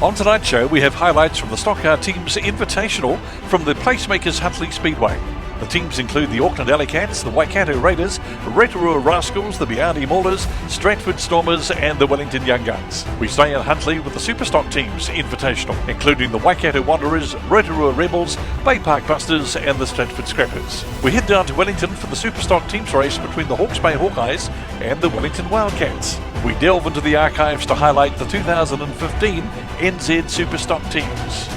On tonight's show, we have highlights from the Stockcar Teams Invitational from the PlaceMakers Huntly Speedway. The teams include the Auckland Cats, the Waikato Raiders, Rotorua Rascals, the Meeanee Maulers, Stratford Stormers and the Wellington Young Guns. We stay at Huntly with the Superstock Teams Invitational, including the Waikato Wanderers, Rotorua Rebels, Baypark Busters and the Stratford Scrappers. We head down to Wellington for the Superstock Teams race between the HB Hawkeyes and the Wellington Wildcats. We delve into the archives to highlight the 2015 NZ Superstock Teams.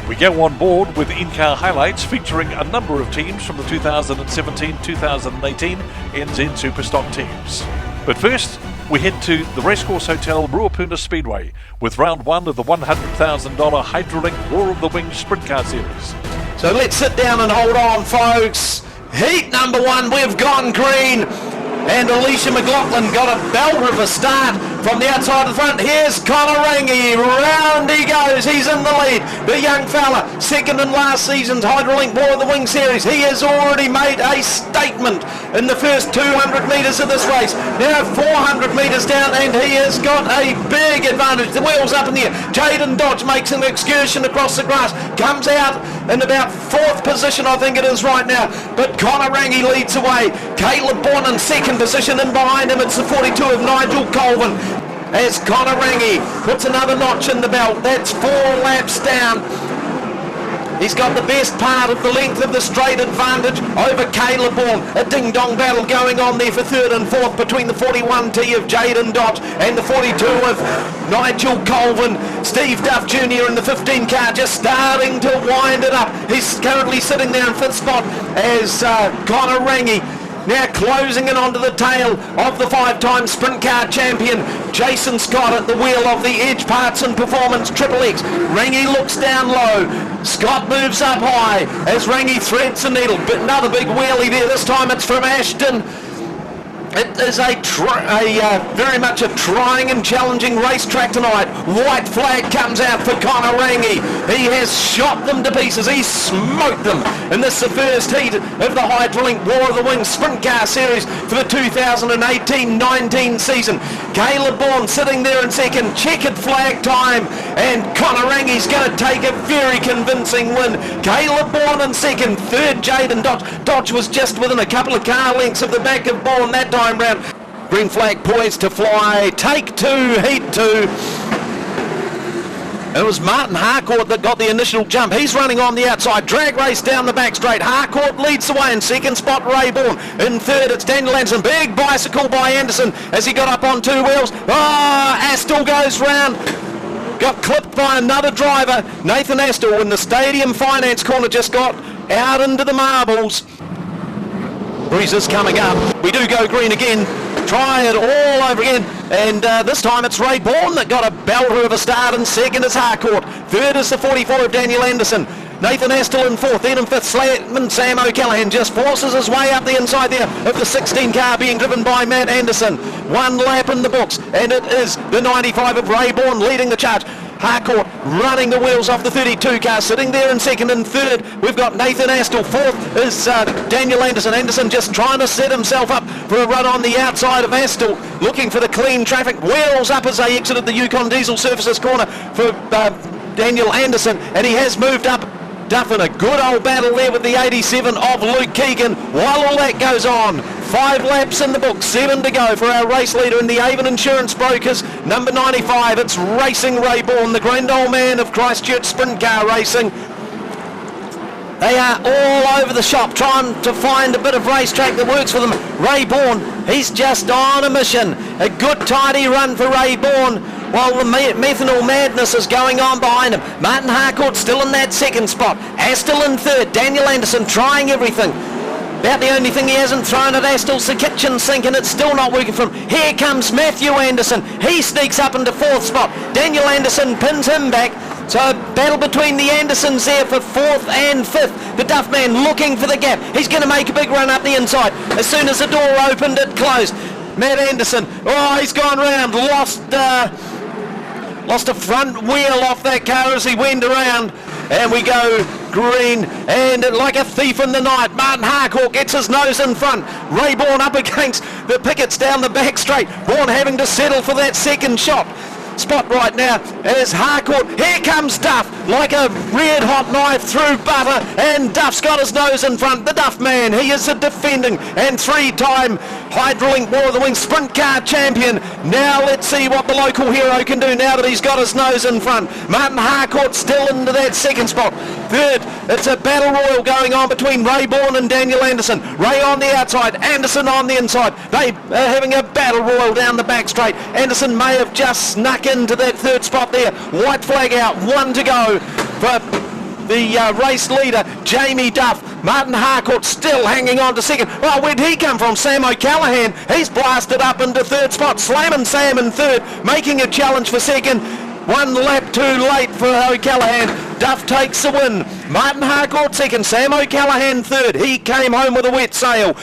We go on board with in-car highlights featuring a number of teams from the 2017-2018 NZ Superstock Teams. But first, we head to the Racecourse Hotel Rotorua Speedway with round one of the $100,000 Hydralink War of the Wings Sprintcar Series. So let's sit down and hold on, folks. Heat number one, we've gone green. And Alicia McLaughlin got a belter of a start from the outside of the front. Here's Connor Rangi. Round he goes. He's in the lead. The young fella, second in last season's Hydralink War of the Wing Series. He has already made a statement in the first 200 metres of this race. Now 400 metres down and he has got a big advantage. The wheels up in the air. Jaden Dodge makes an excursion across the grass. Comes out in about fourth position, I think it is right now. But Connor Rangi leads away. Caleb Bourne in second position, and behind him it's the 42 of Nigel Colvin as Connor Rangi puts another notch in the belt. That's 4 laps down. He's got the best part of the length of the straight advantage over Caleb Bourne. A ding-dong battle going on there for third and fourth between the 41T of Jaden Dodge and the 42 of Nigel Colvin. Steve Duff Jr. in the 15 car just starting to wind it up. He's currently sitting there in fifth spot as Connor Rangi now closing in onto the tail of the 5-time sprint car champion Jason Scott at the wheel of the Edge Parts and Performance Triple X. Rangi looks down low. Scott moves up high as Rangi threads the needle. But another big wheelie there. This time it's from Ashton. It is very much a trying and challenging racetrack tonight. White flag comes out for Connor Rangi. He has shot them to pieces. He smoked them. And this is the first heat of the Hydralink War of the Wings Sprint Car Series for the 2018-19 season. Caleb Bourne sitting there in second. Checkered flag time. And Connor Rangi's going to take a very convincing win. Caleb Bourne in second. Third, Jaden Dodge. Dodge was just within a couple of car lengths of the back of Bourne that time round. Green flag poised to fly. Take two, heat two. It was Martin Harcourt that got the initial jump. He's running on the outside. Drag race down the back straight. Harcourt leads the way in second spot. Ray Bourne. In third, it's Daniel Anderson. Big bicycle by Anderson as he got up on two wheels. Astle goes round. Got clipped by another driver. Nathan Astle in the Stadium Finance corner just got out into the marbles. Breezes coming up. We do go green again. Try it all over again. And this time it's Ray Bourne that got a belter of a start, and second is Harcourt. Third is the 44 of Daniel Anderson. Nathan Astle in fourth. Then in fifth, Sam O'Callaghan just forces his way up the inside there of the 16 car being driven by Matt Anderson. 1 lap in the books, and it is the 95 of Ray Bourne leading the charge. Harcourt running the wheels off the 32 car, sitting there in second. And third, we've got Nathan Astle. Fourth is Daniel Anderson. Anderson just trying to set himself up for a run on the outside of Astle, looking for the clean traffic. Wheels up as they exited the Yukon Diesel Services corner for Daniel Anderson, and he has moved up. Duff in a good old battle there with the 87 of Luke Keegan. While all that goes on, 5 laps in the book, 7 to go for our race leader in the Avon Insurance Brokers, number 95. It's Racing Ray Bourne, the grand old man of Christchurch Sprint Car Racing. They are all over the shop trying to find a bit of racetrack that works for them. Ray Bourne, he's just on a mission. A good tidy run for Ray Bourne while the methanol madness is going on behind him. Martin Harcourt still in that second spot. Astle in third. Daniel Anderson trying everything. About the only thing he hasn't thrown at Astle's the kitchen sink, and it's still not working for him. Here comes Matthew Anderson. He sneaks up into fourth spot. Daniel Anderson pins him back. So a battle between the Andersons there for fourth and fifth. The Duff man looking for the gap. He's going to make a big run up the inside. As soon as the door opened, it closed. Matt Anderson, he's gone round. Lost a front wheel off that car as he went around. And we go green, and like a thief in the night, Martin Harcourt gets his nose in front. Ray Bourne up against the pickets down the back straight. Bourne having to settle for that second shot. spot right now is Harcourt. Here comes Duff like a red hot knife through butter, and Duff's got his nose in front. The Duff man, he is a defending and three-time Hydrolink War of the Wings sprint car champion. Now let's see what the local hero can do now that he's got his nose in front. Martin Harcourt still into that second spot. Third, it's a battle royal going on between Ray Bourne and Daniel Anderson. Ray on the outside, Anderson on the inside. They are having a battle royal down the back straight. Anderson may have just snuck into that third spot there. White flag out, 1 to go for the race leader, Jamie Duff. Martin Harcourt still hanging on to second. Oh, where'd he come from? Sam O'Callaghan. He's blasted up into third spot. Slamming Sam in third, making a challenge for second. 1 lap too late for O'Callaghan. Duff takes the win. Martin Harcourt second, Sam O'Callaghan third. He came home with a wet sail.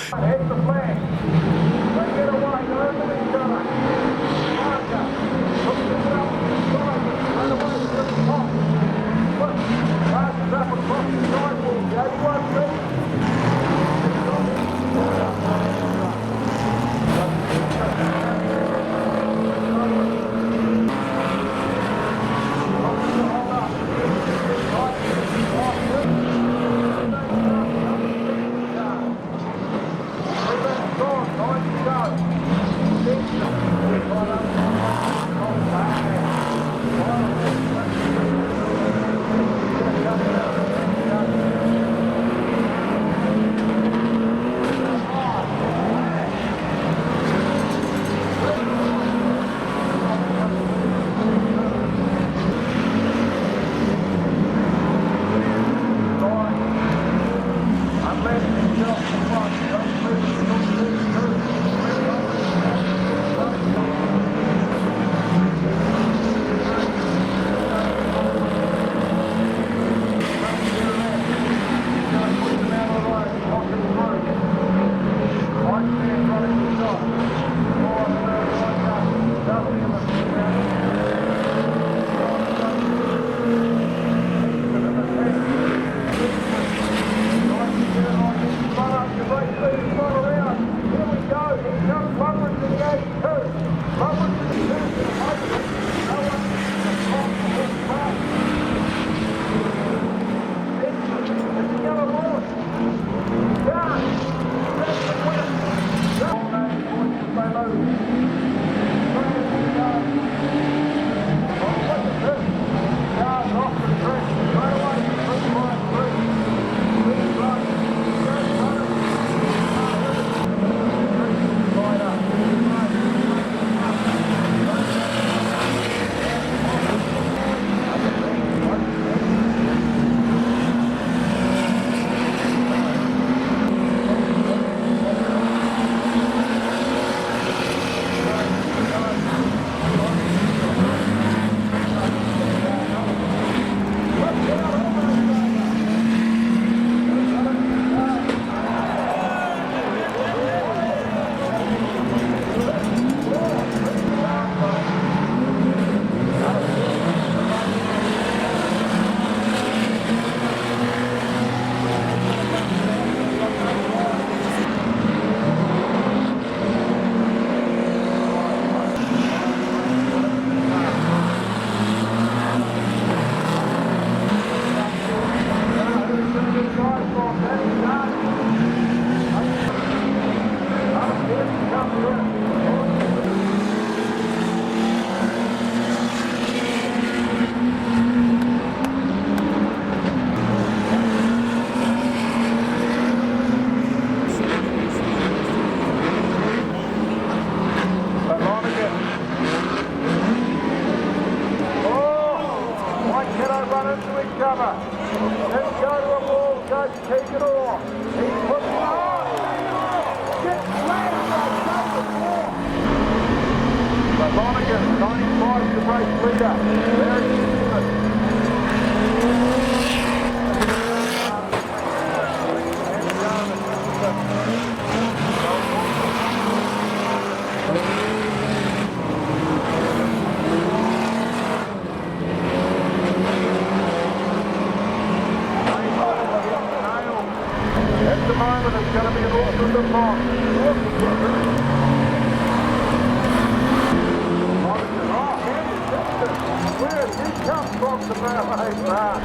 clear. He comes from the railway bar.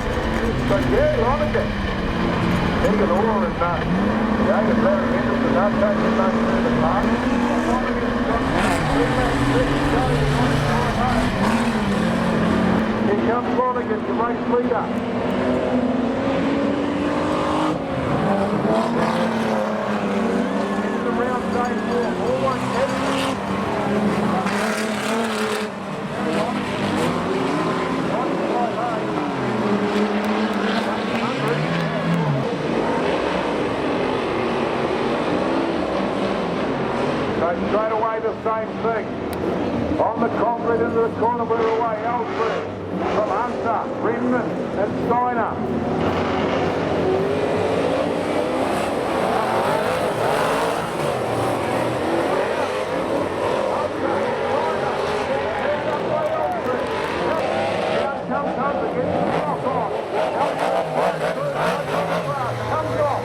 But yeah, on again. Taking over and yeah, you're better into the not taking back through the park. Here comes Flanagan, your race leader. Into the round side form, all one head. Straight away the same thing. On the concrete into the corner, we're away. Alfred from Hunter, Brendan and Steiner. Down comes Hunter, gets the block on. Comes off.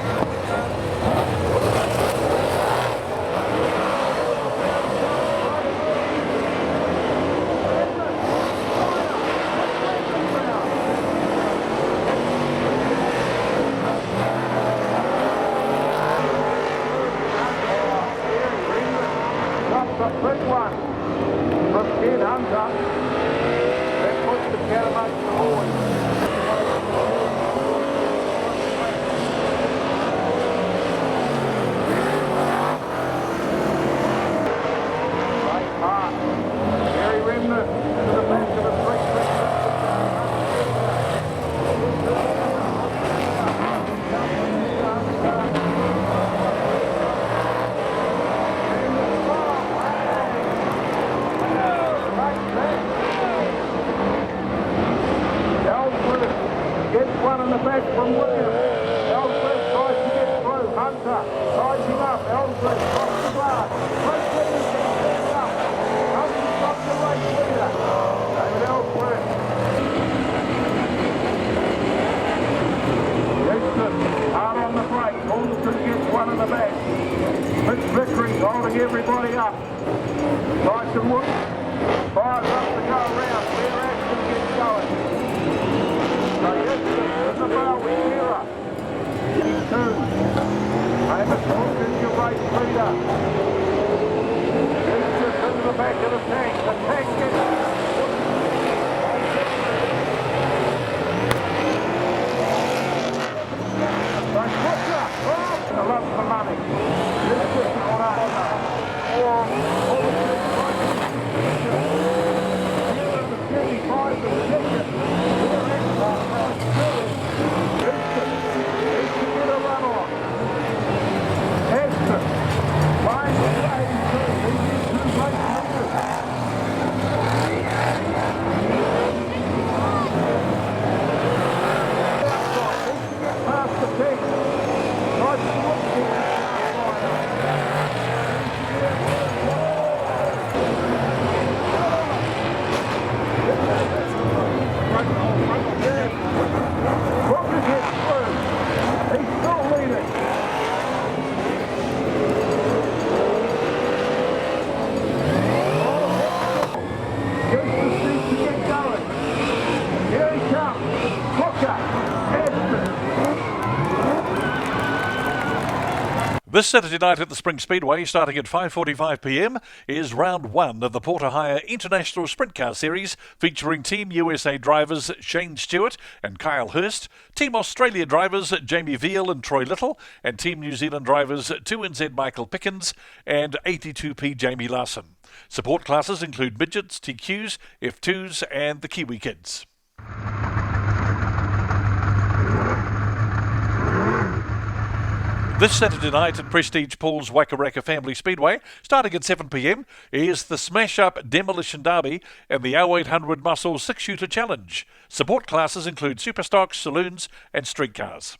The big one from Ken Hunter. That puts the Catamounts forward. Baypark. Gary Remnant into the back of the street. Gets one in the back from Williams. Ellsworth tries to get through. Hunter ties him up. Ellsworth stops the glass. Race leader gets it up. Hunter stops the race leader. David Ellsworth. Dixon hard on the brake. Alderson gets one in the back. Mitch Vickering holding everybody up. Tyson Wood fires up to go around. Where action gets going. So yes, in the bar with Kira. He's two. Amos Hawkins, your race leader. He's just into the back of the tank. The tank gets... So Butcher, I love the money. This is not over. Or here are the 75 of the ticket. This Saturday night at the Spring Speedway, starting at 5:45 p.m, is round one of the Porter Hire International Sprintcar Series, featuring Team USA drivers Shane Stewart and Kyle Hurst, Team Australia drivers Jamie Veal and Troy Little, and Team New Zealand drivers 2NZ Michael Pickens and 82P Jamie Larson. Support classes include midgets, TQs, F2s and the Kiwi Kids. This Saturday night at Prestige Paul's Waikato Family Speedway, starting at 7 p.m, is the Smash Up Demolition Derby and the 0800 Muscle 6-Shooter Challenge. Support classes include Superstocks, Saloons and Street Cars.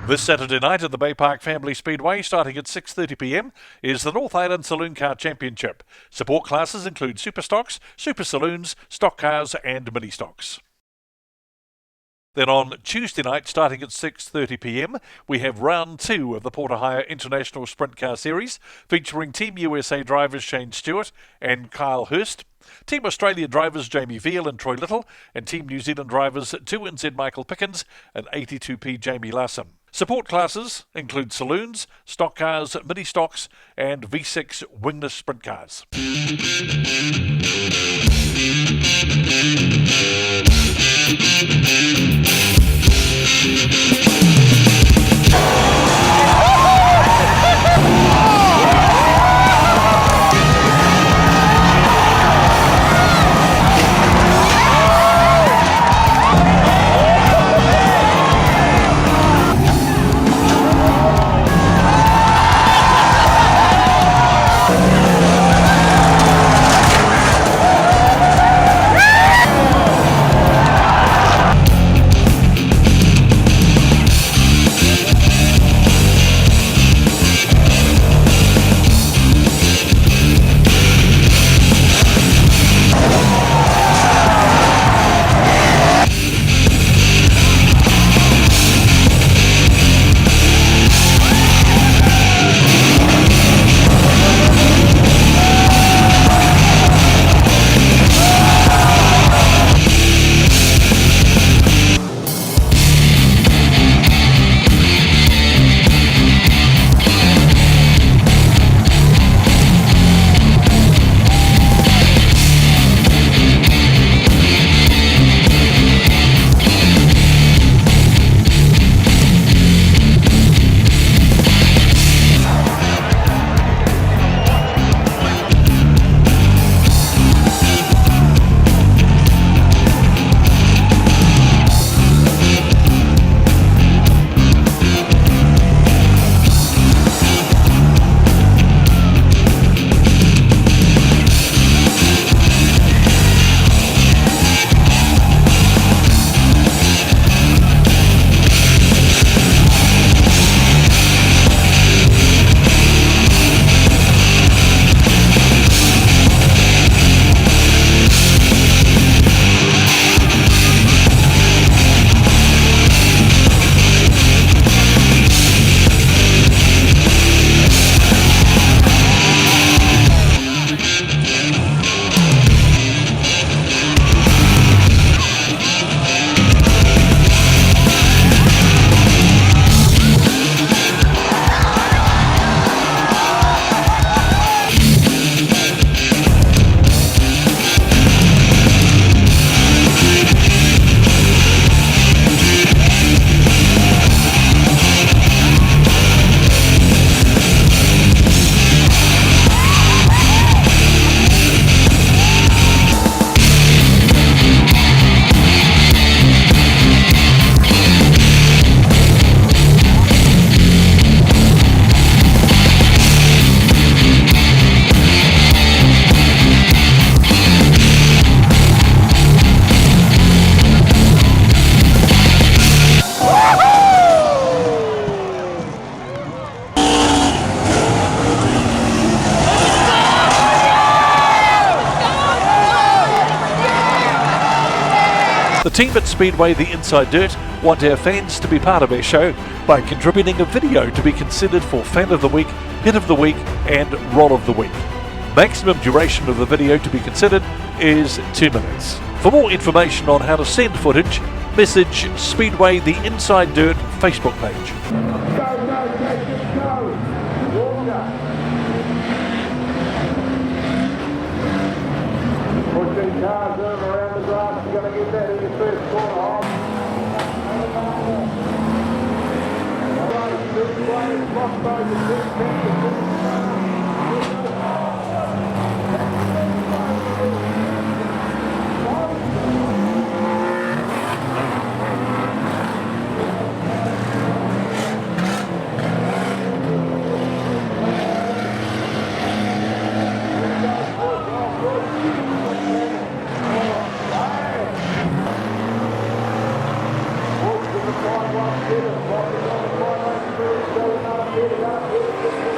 This Saturday night at the Baypark Family Speedway, starting at 6:30 p.m, is the North Island Saloon Car Championship. Support classes include Superstocks, Super Saloons, Stock Cars and Mini Stocks. Then on Tuesday night, starting at 6:30 p.m, we have round 2 of the Port Hire International Sprintcar Series, featuring Team USA drivers Shane Stewart and Kyle Hurst, Team Australia drivers Jamie Veal and Troy Little, and Team New Zealand drivers 2NZ Michael Pickens and 82P Jamie Larson. Support classes include saloons, stock cars, mini stocks, and V6 wingless sprint cars. The team at Speedway The Inside Dirt want our fans to be part of our show by contributing a video to be considered for Fan of the Week, Hit of the Week and Roll of the Week. Maximum duration of the video to be considered is 2 minutes. For more information on how to send footage, message Speedway The Inside Dirt Facebook page. Pushing cars over around the drive. You're going to get that in your first corner. Get it.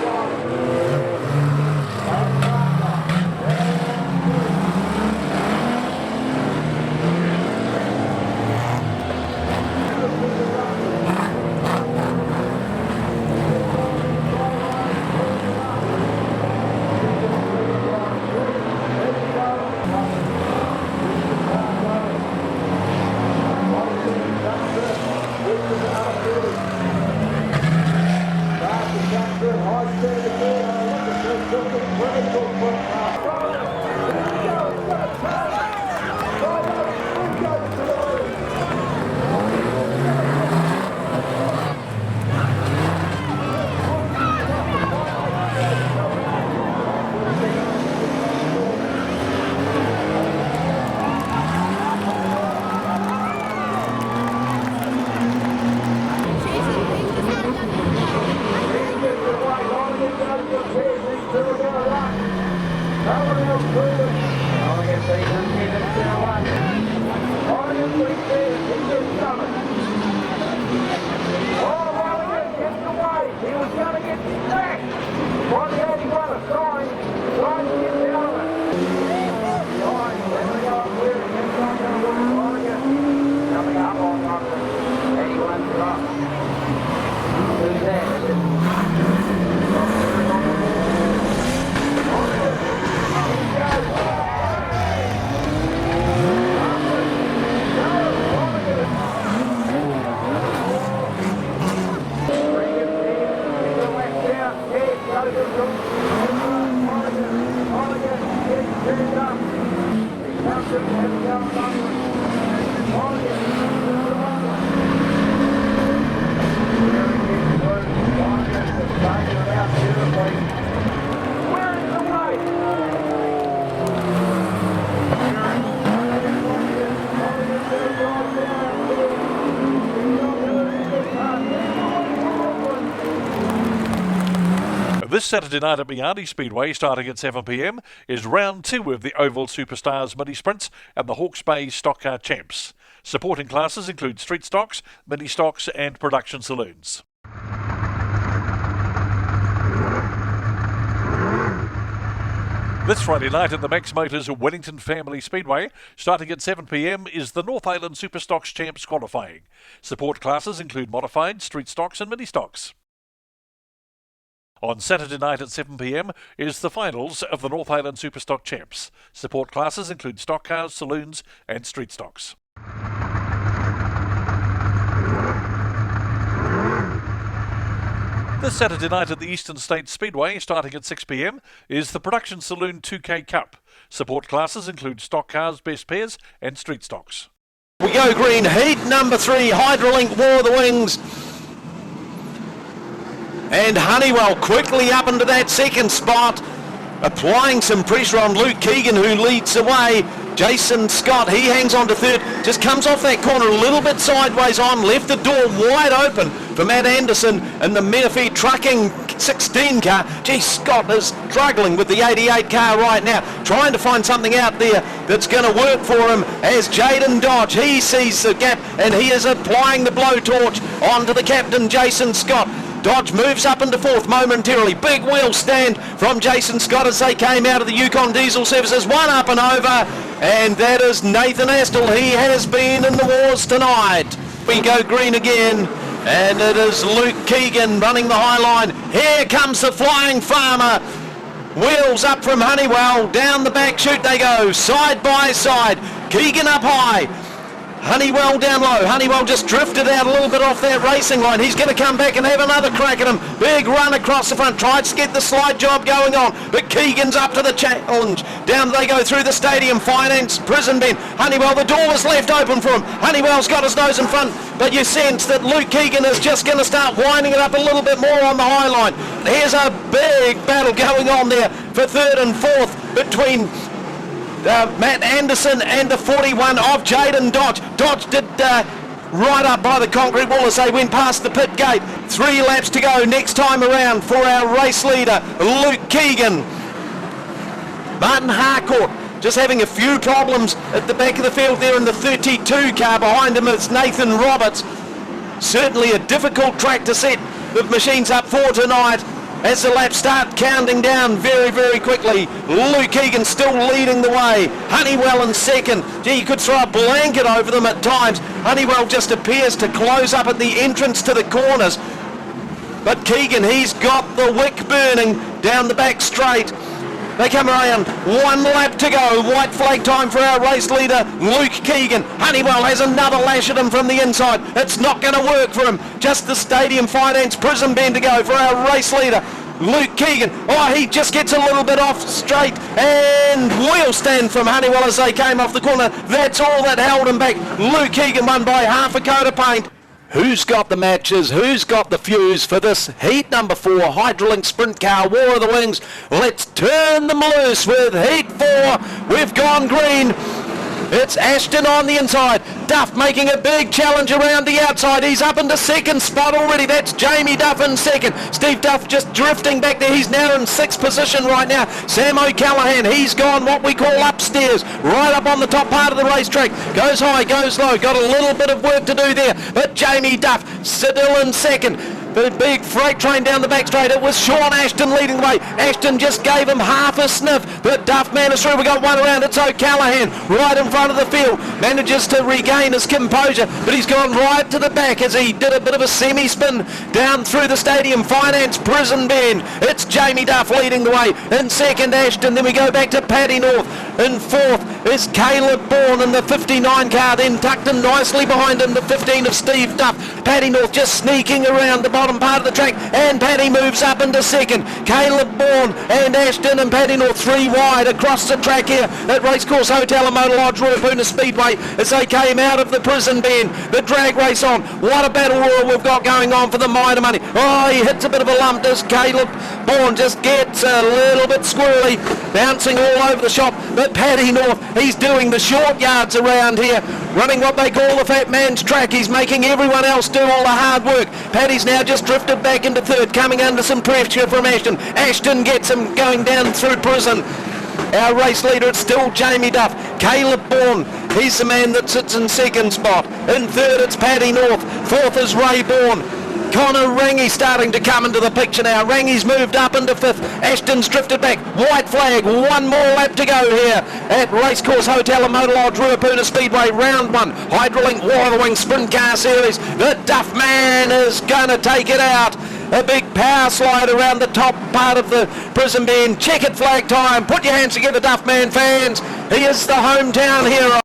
This Saturday night at Meeanee Speedway, starting at 7 p.m, is round 2 of the Oval Superstars Mini Sprints and the Hawke's Bay Stockcar Champs. Supporting classes include street stocks, mini stocks and production saloons. This Friday night at the Max Motors Wellington Family Speedway, starting at 7 p.m, is the North Island Superstocks Champs qualifying. Support classes include modified, street stocks and mini stocks. On Saturday night at 7 p.m. is the finals of the North Island Superstock Champs. Support classes include stock cars, saloons and street stocks. This Saturday night at the Eastern States Speedway, starting at 6 p.m, is the Production Saloon 2K Cup. Support classes include stock cars, best pairs and street stocks. We go green, heat number 3, Hydrolink War of the Wings. And Honeywell quickly up into that second spot, applying some pressure on Luke Keegan, who leads away. Jason Scott, he hangs on to third, just comes off that corner a little bit sideways on, left the door wide open for Matt Anderson and the Menifee Trucking 16 car. Gee, Scott is struggling with the 88 car right now, trying to find something out there that's going to work for him as Jaden Dodge, he sees the gap and he is applying the blowtorch onto the captain, Jason Scott. Dodge moves up into fourth momentarily. Big wheel stand from Jason Scott as they came out of the Yukon Diesel Services. One up and over, and that is Nathan Astle. He has been in the wars tonight. We go green again, and it is Luke Keegan running the high line. Here comes the Flying Farmer. Wheels up from Honeywell. Down the back chute they go, side by side. Keegan up high. Honeywell down low. Honeywell just drifted out a little bit off that racing line. He's going to come back and have another crack at him. Big run across the front. Tried to get the slide job going on, but Keegan's up to the challenge. Down they go through the Stadium Finance Prison Bend. Honeywell, the door was left open for him. Honeywell's got his nose in front, but you sense that Luke Keegan is just going to start winding it up a little bit more on the high line. Here's a big battle going on there for third and fourth between Matt Anderson and the 41 of Jaden Dodge. Dodge did right up by the concrete wall as they went past the pit gate. 3 laps to go next time around for our race leader, Luke Keegan. Martin Harcourt just having a few problems at the back of the field there in the 32 car. Behind him is Nathan Roberts. Certainly a difficult track to set the machines up for tonight. As the laps start counting down very, very quickly, Luke Keegan still leading the way. Honeywell in second. Gee, you could throw a blanket over them at times. Honeywell just appears to close up at the entrance to the corners. But Keegan, he's got the wick burning down the back straight. They come around, 1 lap to go. White flag time for our race leader, Luke Keegan. Honeywell has another lash at him from the inside. It's not going to work for him. Just the Stadium Finance Prison Bend to go for our race leader, Luke Keegan. Oh, he just gets a little bit off straight, and wheel stand from Honeywell as they came off the corner. That's all that held him back. Luke Keegan won by half a coat of paint. Who's got the matches? Who's got the fuse for this heat number 4 Hydrolink Sprint Car War of the Wings? Let's turn them loose with heat 4. We've gone green. It's Ashton on the inside. Duff making a big challenge around the outside. He's up into second spot already. That's Jamie Duff in second. Steve Duff just drifting back there. He's now in 6th position right now. Sam O'Callaghan, he's gone what we call upstairs, right up on the top part of the racetrack. Goes high, goes low. Got a little bit of work to do there. But Jamie Duff still in second. The big freight train down the back straight. It was Sean Ashton leading the way. Ashton just gave him half a sniff, but Duff manages through. We got one around. It's O'Callaghan right in front of the field. Manages to regain his composure, but he's gone right to the back as he did a bit of a semi-spin down through the Stadium Finance Prison Bend. It's Jamie Duff leading the way. In second, Ashton. Then we go back to Paddy North. In fourth is Caleb Bourne in the 59 car. Then tucked in nicely behind him, the 15 of Steve Duff. Paddy North just sneaking around the bottom part of the track, and Paddy moves up into second. Caleb Bourne and Ashton and Paddy North 3 wide across the track here at Racecourse Hotel and Motor Lodge, Ruapuna Speedway, as they came out of the prison bend. The drag race on. What a battle royal we've got going on for the minor money. Oh, he hits a bit of a lump as Caleb Bourne just gets a little bit squirrely. bouncing all over the shop, but Paddy North, he's doing the short yards around here, running what they call the fat man's track. He's making everyone else do all the hard work. Paddy's now just drifted back into third, coming under some pressure from Ashton. Ashton gets him going down through prison. Our race leader, it's still Jamie Duff. Caleb Bourne, he's the man that sits in second spot. In third, it's Paddy North. Fourth is Ray Bourne. Connor Rangi starting to come into the picture now. Rangi's moved up into fifth. Ashton's drifted back. White flag. One more lap to go here at Racecourse Hotel and Motor Lodge, Ruapuna Speedway, round one. Hydrolink Waterwing Sprintcar Series. The Duff man is going to take it out. A big power slide around the top part of the prison bend. Checkered flag time. Put your hands together, Duff man fans. He is the hometown hero.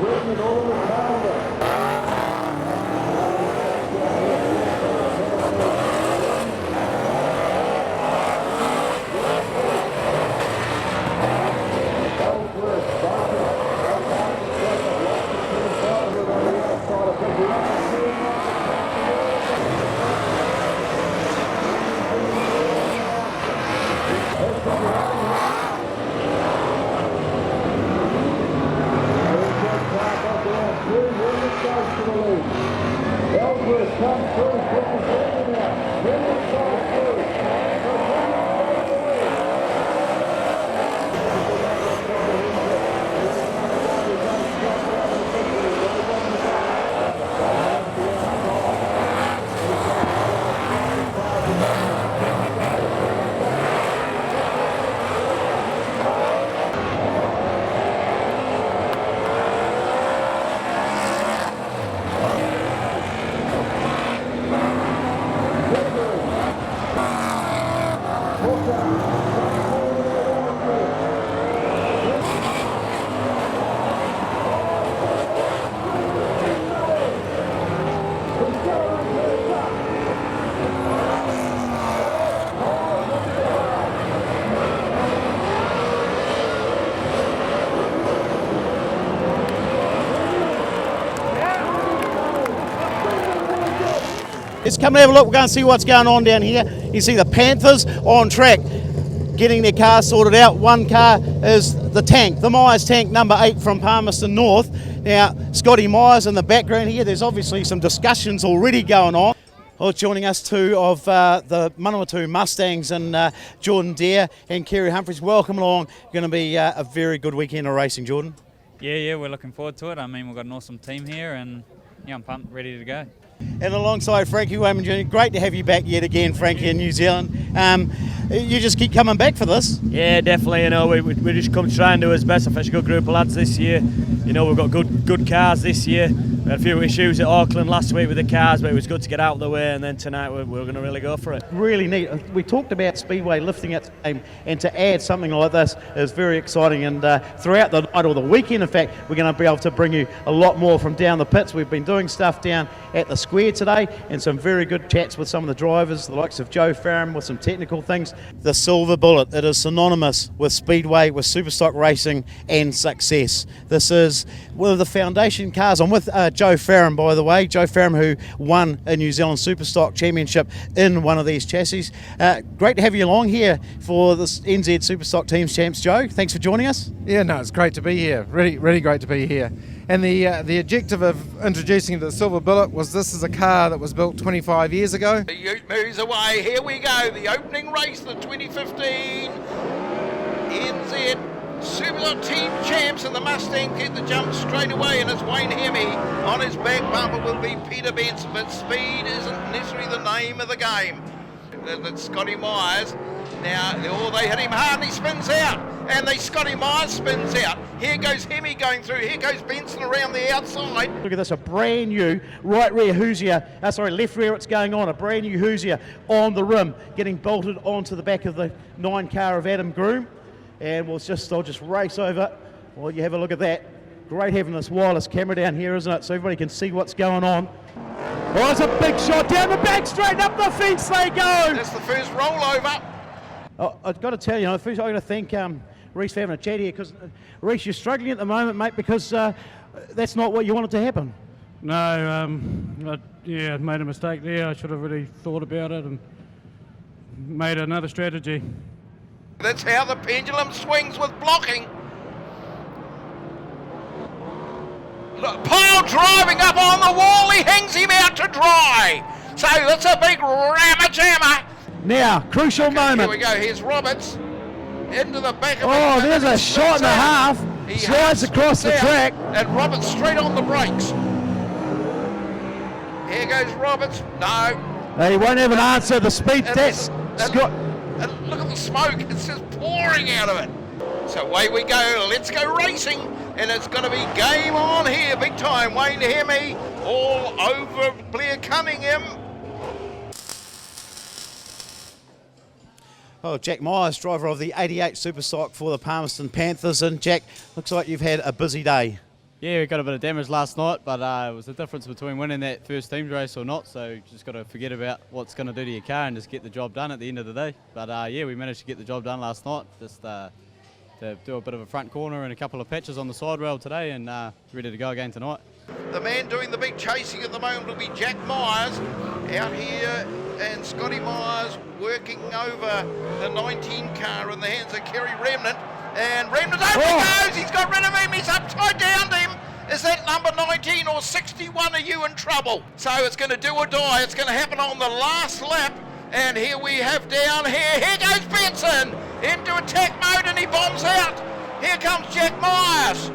Written all the calendar. Let's come and have a look. We're going to see what's going on down here. You see the Panthers on track, getting their car sorted out. One car is the tank, the Myers tank, number 8 from Palmerston North. Now, Scotty Myers in the background here. There's obviously some discussions already going on. Well, joining us too of the Manawatu Mustangs and Jordan Dare and Kerry Humphries. Welcome along. Going to be a very good weekend of racing, Jordan. Yeah, we're looking forward to it. I mean, we've got an awesome team here, and yeah, I'm pumped, ready to go. And alongside Frankie Wayman Jr., great to have you back yet again, Frankie, in New Zealand. You just keep coming back for this. Yeah, definitely. You know, we just come try and do our best. I think it's a good group of lads this year. You know, we've got good cars this year. We had a few issues at Auckland last week with the cars, but it was good to get out of the way, and then tonight we're going to really go for it. Really neat. We talked about Speedway lifting its game, and to add something like this is very exciting. And throughout the night or the weekend, in fact, we're going to be able to bring you a lot more from down the pits. We've been doing stuff down at the square today, and some very good chats with some of the drivers, the likes of Joe Farron, with some technical things. The Silver Bullet, it is synonymous with Speedway, with Superstock racing and success. This is one of the foundation cars. I'm with Joe Farron, by the way. Joe Farron, who won a New Zealand Superstock Championship in one of these chassis. Great to have you along here for this NZ Superstock Teams Champs, Joe. Thanks for joining us. Yeah, no, it's great to be here. Really great to be here. And the objective of introducing the Silver Bullet was this is a car that was built 25 years ago. The ute moves away. Here we go. The opening race, the 2015 NZ Superstock Team Champs, and the Mustang get the jump straight away, and it's Wayne Hemi. On his back bumper will be Peter Benson, but speed isn't necessarily the name of the game. That's Scotty Myers. Now, they hit him hard and he spins out. And Scotty Myers spins out. Here goes Hemi going through. Here goes Benson around the outside. Look at this, a brand new left rear, what's going on. A brand new Hoosier on the rim, getting bolted onto the back of the 9 car of Adam Groom. And I'll just race over. Well, you have a look at that. Great having this wireless camera down here, isn't it? So everybody can see what's going on. Oh, it's a big shot down the back, straight up the fence they go. That's the first rollover. Oh, I've got to tell you, first I've got to thank Reece for having a chat here, because Reece, you're struggling at the moment, mate, because that's not what you wanted to happen. No, I made a mistake there. I should have really thought about it and made another strategy. That's how the pendulum swings with blocking. Look, Paul driving up on the wall, he hangs him out to dry. So that's a big rammer jammer. Now, crucial moment. Here we go, here's Roberts into the back of Oh, there's a shot and a half. He slides across the track. And Roberts straight on the brakes. Here goes Roberts. No. He won't have an answer. The speed test. Scott. And look at the smoke, it's just pouring out of it. So away we go, let's go racing. And it's going to be game on here, big time. Wayne Hemi all over Blair Cunningham. Oh, Jack Myers, driver of the 88 Superstock for the Palmerston Panthers. And Jack, looks like you've had a busy day. Yeah, we got a bit of damage last night, but it was the difference between winning that first teams race or not, so you just got to forget about what's going to do to your car and just get the job done at the end of the day. But yeah, we managed to get the job done last night, just to do a bit of a front corner and a couple of patches on the side rail today, and ready to go again tonight. The man doing the big chasing at the moment will be Jack Myers out here, and Scotty Myers working over the 19 car in the hands of Kerry Remnant. And Remnant over he goes, he's got rid of him, he's upside down to him. Is that number 19 or 61? Are you in trouble? So it's going to do or die. It's going to happen on the last lap. And here we have down here. Here goes Benson into attack mode and he bombs out. Here comes Jack Myers.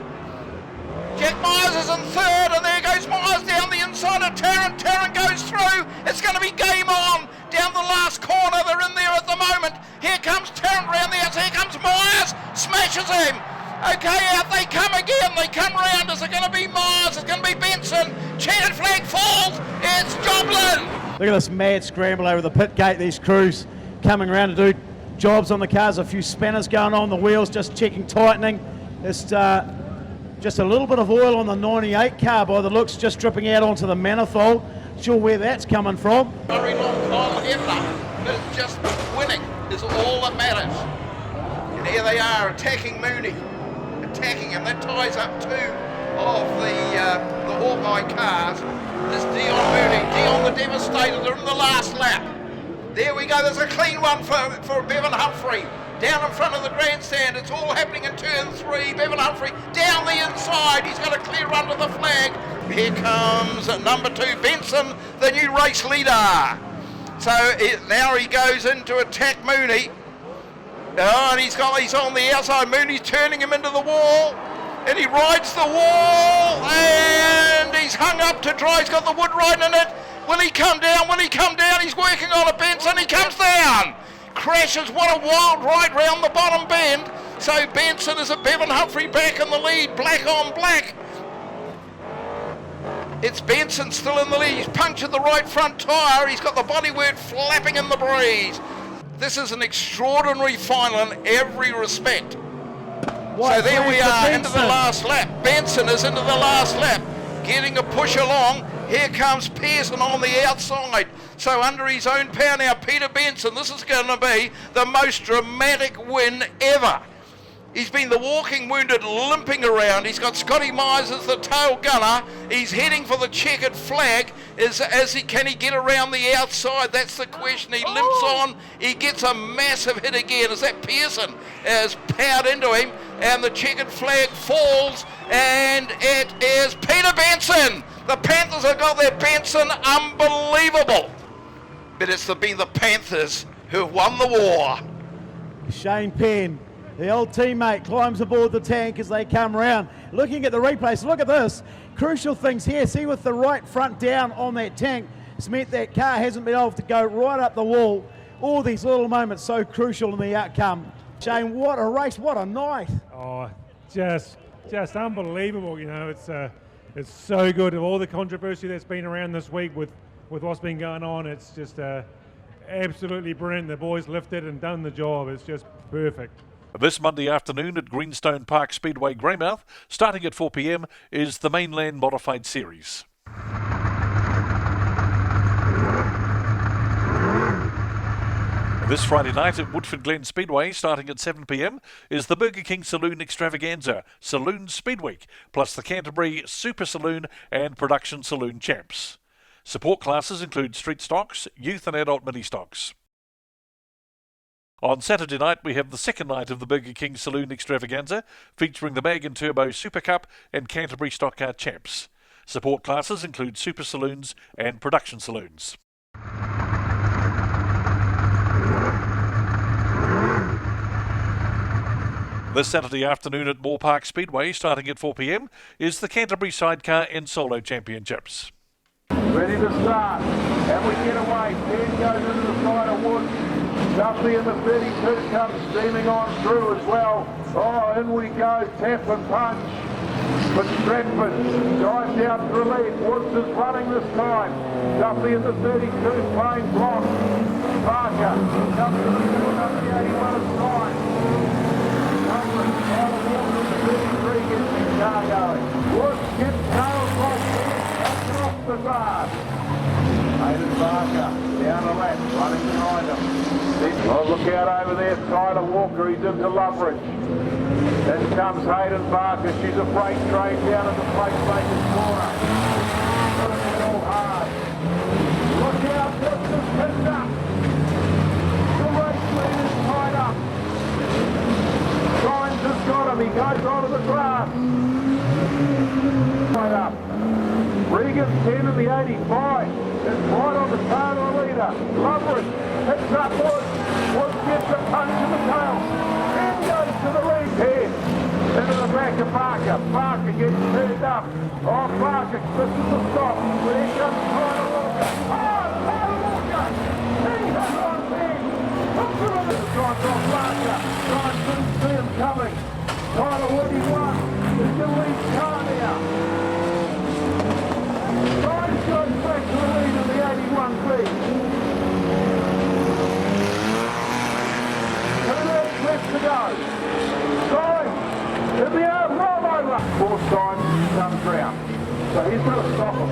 Jack Myers is in third, and there goes Myers down the inside of Tarrant. Tarrant goes through. It's going to be game on down the last corner. They're in there at the moment. Here comes Tarrant round the outside. Here comes Myers. Smashes him. Okay, out they come again. They come round. Is it going to be Myers? It's going to be Benson. Checkered flag falls. It's Joblin. Look at this mad scramble over the pit gate. These crews coming around to do jobs on the cars. A few spanners going on the wheels, just checking tightening. Just a little bit of oil on the 98 car by the looks, just dripping out onto the manifold. Sure where that's coming from. Very long Kyle Hefner, but it's just winning is all that matters. And here they are attacking Mooney, attacking him. That ties up 2 of the Hawkeye cars is Dion Mooney. Dion the Devastator, they're in the last lap. There we go, there's a clean one for Bevan Humphrey. Down in front of the grandstand, it's all happening in turn 3. Bevan Humphrey down the inside, he's got a clear run to the flag. Here comes number 2, Benson, the new race leader. So now he goes in to attack Mooney. Oh, and he's on the outside. Mooney's turning him into the wall. And he rides the wall. And he's hung up to dry. He's got the wood riding in it. Will he come down? Will he come down? He's working on a Benson. He comes down. Crashes. What a wild ride round the bottom bend. So Benson is a Bevan Humphrey back in the lead. Black on black. It's Benson still in the lead. He's punctured the right front tyre. He's got the bodywork flapping in the breeze. This is an extraordinary final in every respect. So there we are into the last lap. Benson is into the last lap, getting a push along. Here comes Pearson on the outside. So under his own power now, Peter Benson. This is going to be the most dramatic win ever. He's been the walking wounded, limping around. He's got Scotty Myers as the tail gunner. He's heading for the checkered flag. Can he get around the outside? That's the question. He limps on. He gets a massive hit again. As that Pearson has powered into him, and the checkered flag falls, and it is Peter Benson. The Panthers have got their Benson. Unbelievable. But it's been the Panthers who have won the war. Shane Penn, the old teammate, climbs aboard the tank as they come round. Looking at the replay, so look at this. Crucial things here. See, with the right front down on that tank, it's meant that car hasn't been able to go right up the wall. All these little moments so crucial in the outcome. Shane, what a race, what a night. Oh, just unbelievable. You know, it's so good. Of all the controversy that's been around this week with what's been going on, it's just absolutely brilliant. The boys lifted and done the job. It's just perfect. This Monday afternoon at Greenstone Park Speedway, Greymouth, starting at 4 p.m, is the Mainland Modified Series. This Friday night at Woodford Glen Speedway, starting at 7 p.m, is the Burger King Saloon Extravaganza, Saloon Speed Week, plus the Canterbury Super Saloon and Production Saloon Champs. Support classes include street stocks, youth and adult mini stocks. On Saturday night, we have the second night of the Burger King Saloon Extravaganza, featuring the Mag and Turbo Super Cup and Canterbury Stock Car Champs. Support classes include Super Saloons and Production Saloons. This Saturday afternoon at Moore Park Speedway, starting at 4 p.m, is the Canterbury Sidecar and Solo Championships. Ready to start, and we get away. Penn goes into the side of Wood. Duffy in the 32 comes steaming on through as well. Oh, in we go, tap and punch. But Stratford dives out to the lead. Woods is running this time. Duffy in the 32 playing block. Parker comes to the field up the 81 of time. Huntly, out of Walker in the 33 gets his car going. Woods gets tails off the guard. Hayden Barker down the lap, running behind him. Oh, look out over there, Tyler Walker, he's into Loveridge. Then comes Hayden Barker, she's a freight train down at the PlaceMakers corner. Putting it all hard. Look out, Justin picked up. The race leader's tied up. Signs has got him, he goes onto the grass. Tied up. Regan's 10 in the 85. It's right on the tail of the leader. Loveridge picks up Woods. Woods gets a punch in the tail. Penn goes to the lead. Penn into the back of Barker. Barker gets turned up. Oh, Barker misses the stop. But here comes Tyler Walker. Oh, Tyler Walker! He's on Penn. Hooks him in the front on Barker. Ryan couldn't see him coming. Tyler Woody won. It's the lead car now. Ryan goes back to the lead of the 81B. Left to go. Signs. It'll be a roll over. Fourth time comes round. So he's going to stop him.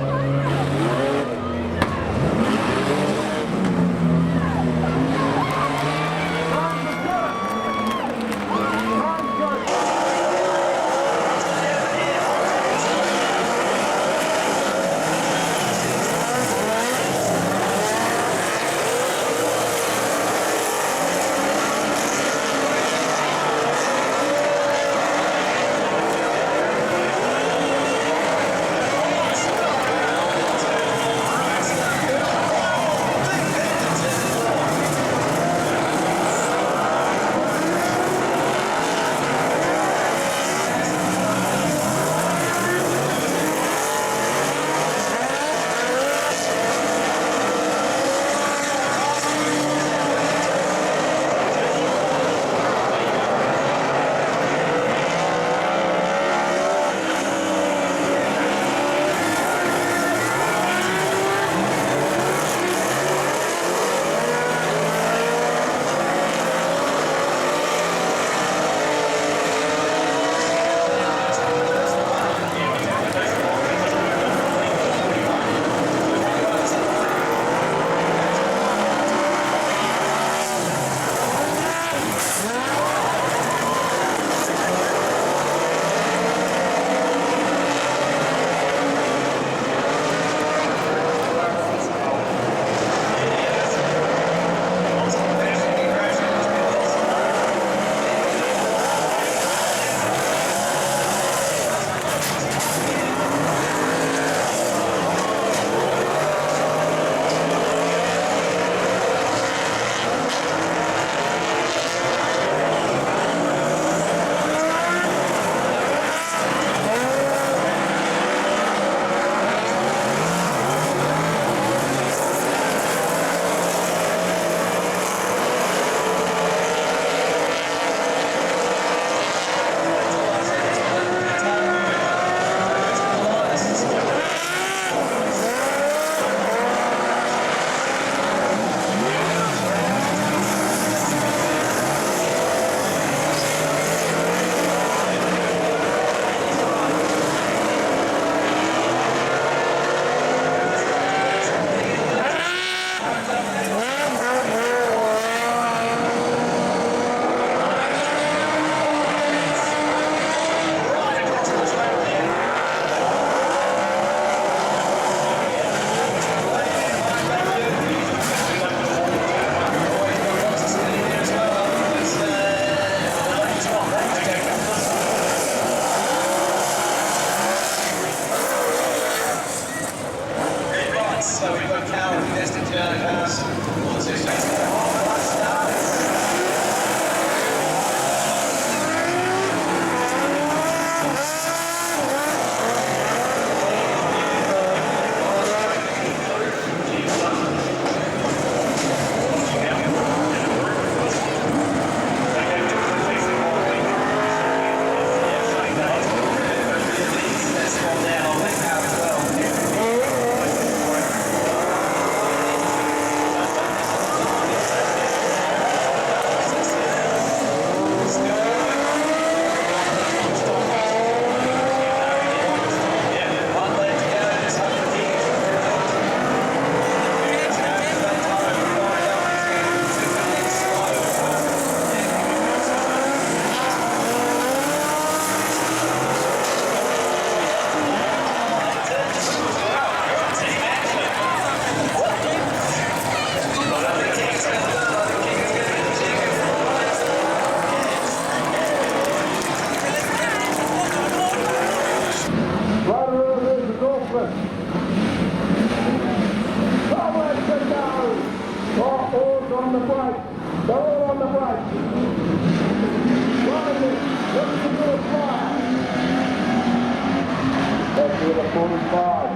45.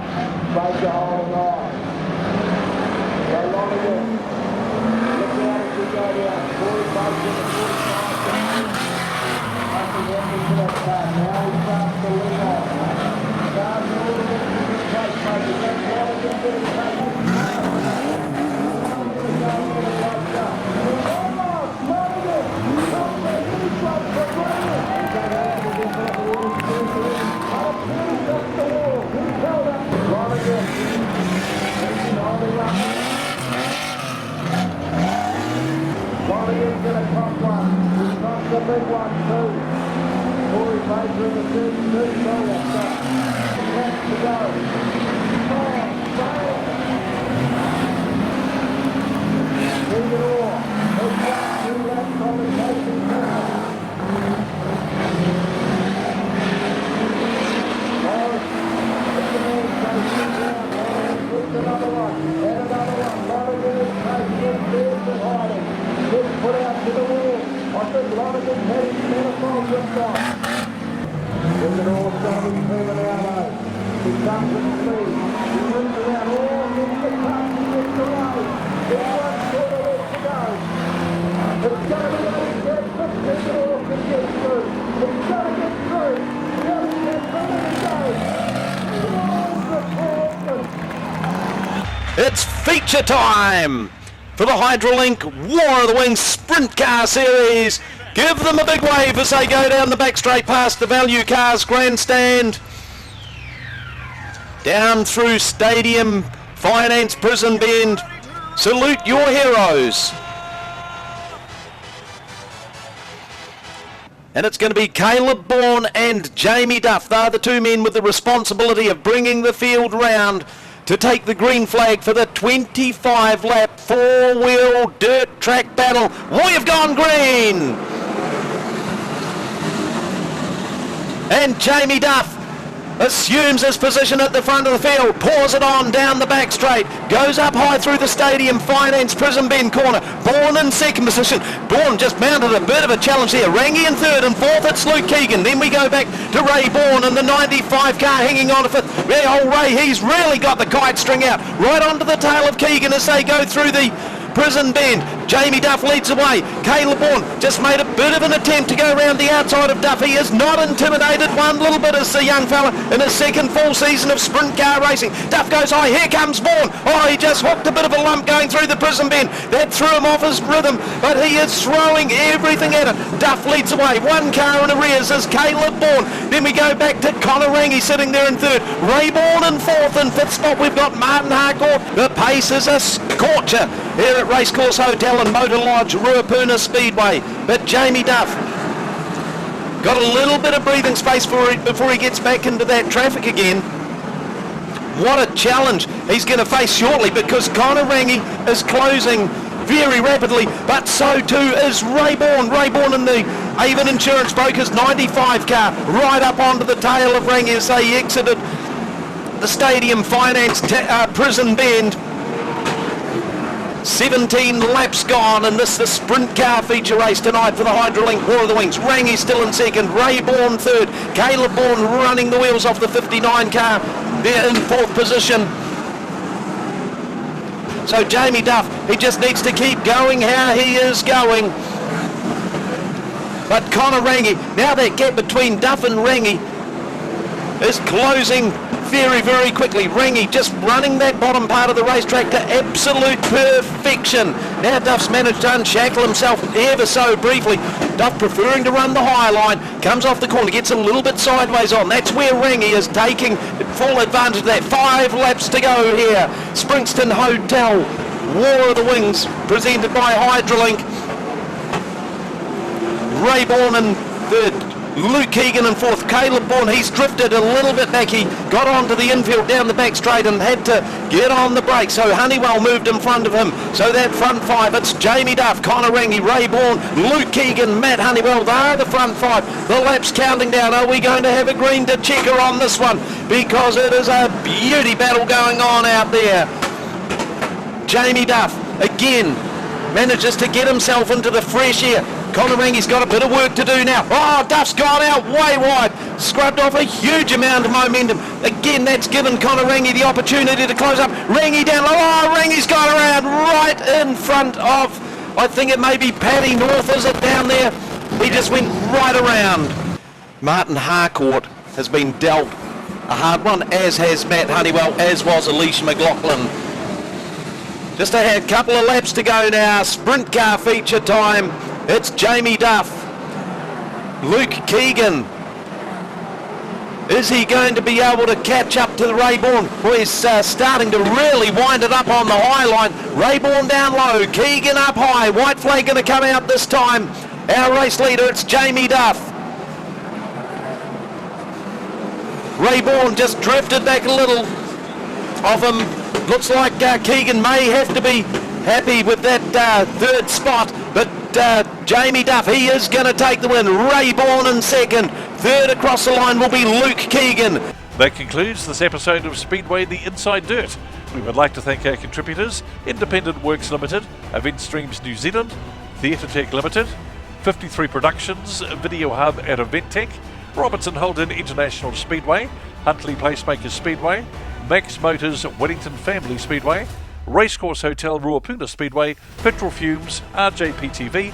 Baker holding on. Go long again. Look out as we go down. 45 to the 45. Up again into that car. Now he starts to lead off. Starts to lead off to the PlaceMakers. That's what it's going to be. Wellington's going to top one. He's not the big one too. Corey Baker in the 32. So that's laps to go. Leave it all. He's got 2 laps on the chasing car. Morris, it's the man chasing down. Morris puts another one. And another one. Lonergan is chasing it. There's it hiding. Gets put out to the wall. I think Lonergan heading center fold this time. Look at all Johnny moving out though. He comes in speed. He moves around all gets the cut. He gets the road. There's 1/4 left to go. It's going to be a big get. Let's see it all can get through. It's going to get through. The other gets ready to go. It's feature time for the Hydrolink War of the Wings Sprintcar Series. Give them a big wave as they go down the back straight past the Value Cars Grandstand. Down through Stadium, Finance Prison Bend. Salute your heroes. And it's going to be Caleb Bourne and Jamie Duff. They're the 2 men with the responsibility of bringing the field round to take the green flag for the 25-lap 4-wheel dirt track battle. We've gone green! And Jamie Duff assumes his position at the front of the field, pours it on down the back straight, goes up high through the Stadium Finance Prison Bend corner. Bourne in second position. Bourne just mounted a bit of a challenge there. Rangi in third, and fourth it's Luke Keegan. Then we go back to Ray Bourne in the 95 car hanging on to fifth. Yeah, old Ray, he's really got the kite string out right onto the tail of Keegan as they go through the Prison Bend. Jamie Duff leads away. Caleb Bourne just made a bit of an attempt to go around the outside of Duff. He is not intimidated one little bit as the young fella in his second full season of sprint car racing. Duff goes high. Here comes Bourne. Oh, he just hooked a bit of a lump going through the Prison Bend. That threw him off his rhythm, but he is throwing everything at it. Duff leads away. 1 car in arrears is Caleb Bourne. Then we go back to Connor Rangi sitting there in third. Ray Bourne in fourth. In fifth spot we've got Martin Harcourt. The pace is a scorcher here at Racecourse Hotel and Motor Lodge, Rotorua Speedway. But Jamie Duff got a little bit of breathing space before he gets back into that traffic again. What a challenge he's going to face shortly, because Connor Rangi is closing very rapidly, but so too is Ray Bourne. Ray Bourne in the Avon Insurance Brokers 95 car right up onto the tail of Rangi as they exited the Stadium Finance Prison Bend. 17 laps gone, and this is the sprint car feature race tonight for the Hydrolink War of the Wings. Rangi still in second, Ray Bourne third, Caleb Bourne running the wheels off the 59 car. They're in fourth position. So Jamie Duff, he just needs to keep going how he is going. But Connor Rangi, now that gap between Duff and Rangi is closing very, very quickly. Rangi just running that bottom part of the racetrack to absolute perfection. Now Duff's managed to unshackle himself ever so briefly. Duff preferring to run the high line, comes off the corner, gets a little bit sideways on. That's where Rangi is taking full advantage of that. 5 laps to go here. Springston Hotel, War of the Wings, presented by Hydrolink. Ray Bourne in third, Luke Keegan in fourth. Caleb Bourne, he's drifted a little bit back. He got onto the infield down the back straight and had to get on the brake. So Honeywell moved in front of him. So that front 5, it's Jamie Duff, Connor Rangi, Ray Bourne, Luke Keegan, Matt Honeywell. They're the front 5. The lap's counting down. Are we going to have a green to checker on this one? Because it is a beauty battle going on out there. Jamie Duff, again, manages to get himself into the fresh air. Connor Rangi's got a bit of work to do now. Oh, Duff's gone out way wide. scrubbed off a huge amount of momentum. Again, that's given Connor Rangi the opportunity to close up. Rangi down low. Oh, Rangi's got around right in front of, I think it may be Paddy North, is it, down there? He just went right around. Martin Harcourt has been dealt a hard one, as has Matt Honeywell, as was Alicia McLaughlin. Just a couple of laps to go now. Sprint car feature time. It's Jamie Duff. Luke Keegan. Is he going to be able to catch up to the Rayborn? Well, he's starting to really wind it up on the high line. Rayborn down low, Keegan up high. White flag going to come out this time. Our race leader, it's Jamie Duff. Rayborn just drifted back a little off him. Looks like Keegan may have to be happy with that third spot, but Jamie Duff, he is going to take the win. Rayborn in second. Third across the line will be Luke Keegan. That concludes this episode of Speedway The Inside Dirt. We would like to thank our contributors: Independent Works Limited, Event Streams New Zealand, Theatre Tech Limited, 53 Productions, Video Hub at Event Tech, Robertson Holden International Speedway, Huntly PlaceMakers Speedway, Max Motors Wellington Family Speedway, Racecourse Hotel Ruapuna Speedway, Petrol Fumes, RJPTV,